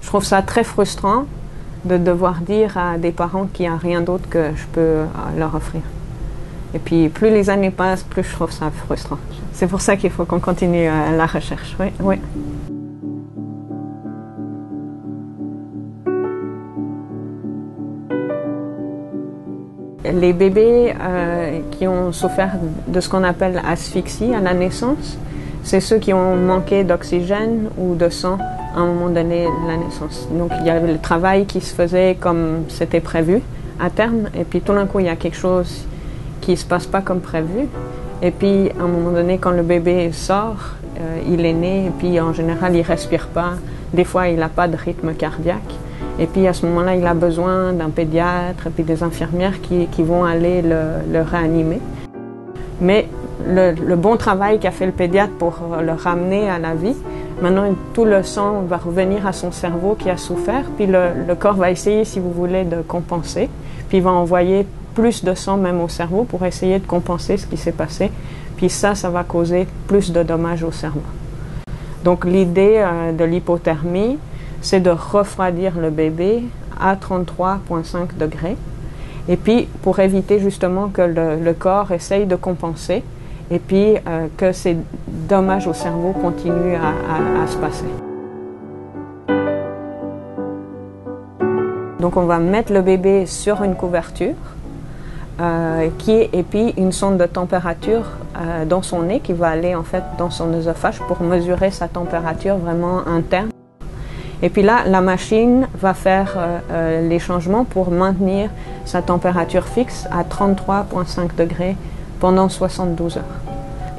Je trouve ça très frustrant de devoir dire à des parents qu'il n'y a rien d'autre que je peux leur offrir. Et puis plus les années passent, plus je trouve ça frustrant. C'est pour ça qu'il faut qu'on continue la recherche. Oui, oui. Les bébés qui ont souffert de ce qu'on appelle asphyxie à la naissance, c'est ceux qui ont manqué d'oxygène ou de sang à un moment donné de la naissance. Donc il y avait le travail qui se faisait comme c'était prévu à terme, et puis tout d'un coup il y a quelque chose qui ne se passe pas comme prévu. Et puis à un moment donné, quand le bébé sort, il est né, et puis en général il ne respire pas. Des fois il n'a pas de rythme cardiaque. Et puis à ce moment-là, il a besoin d'un pédiatre et puis des infirmières qui vont aller le réanimer. Mais le bon travail qu'a fait le pédiatre pour le ramener à la vie, maintenant tout le sang va revenir à son cerveau qui a souffert, puis le corps va essayer, si vous voulez, de compenser, puis il va envoyer plus de sang même au cerveau pour essayer de compenser ce qui s'est passé, puis ça va causer plus de dommages au cerveau. Donc l'idée de l'hypothermie, c'est de refroidir le bébé à 33,5 degrés. Et puis, pour éviter justement que le corps essaye de compenser et puis que ces dommages au cerveau continuent à se passer. Donc, on va mettre le bébé sur une couverture et puis une sonde de température dans son nez qui va aller en fait dans son œsophage pour mesurer sa température vraiment interne. Et puis là, la machine va faire les changements pour maintenir sa température fixe à 33,5 degrés pendant 72 heures.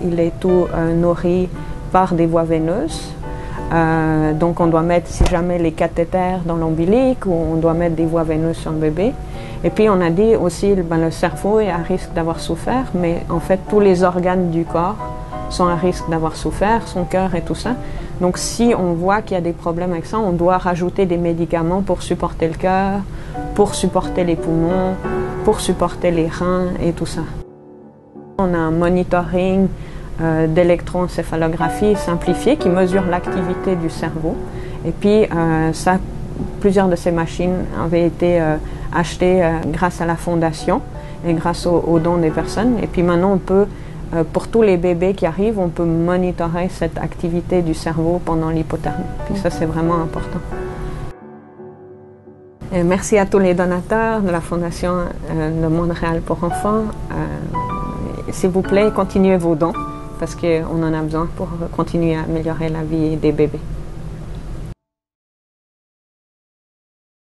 Il est tout nourri par des voies veineuses. Donc on doit mettre, si jamais, les cathéters dans l'ombilic, ou on doit mettre des voies veineuses sur le bébé. Et puis on a dit aussi le cerveau est à risque d'avoir souffert, mais en fait tous les organes du corps sont à risque d'avoir souffert, son cœur et tout ça. Donc si on voit qu'il y a des problèmes avec ça, on doit rajouter des médicaments pour supporter le cœur, pour supporter les poumons, pour supporter les reins et tout ça. On a un monitoring d'électroencéphalographie simplifié qui mesure l'activité du cerveau. Et puis plusieurs de ces machines avaient été achetées grâce à la fondation et grâce aux dons des personnes. Et puis maintenant on peut, pour tous les bébés qui arrivent, on peut monitorer cette activité du cerveau pendant l'hypothermie. Puis ça, c'est vraiment important. Et merci à tous les donateurs de la Fondation de Montréal pour enfants. S'il vous plaît, continuez vos dons parce qu'on en a besoin pour continuer à améliorer la vie des bébés.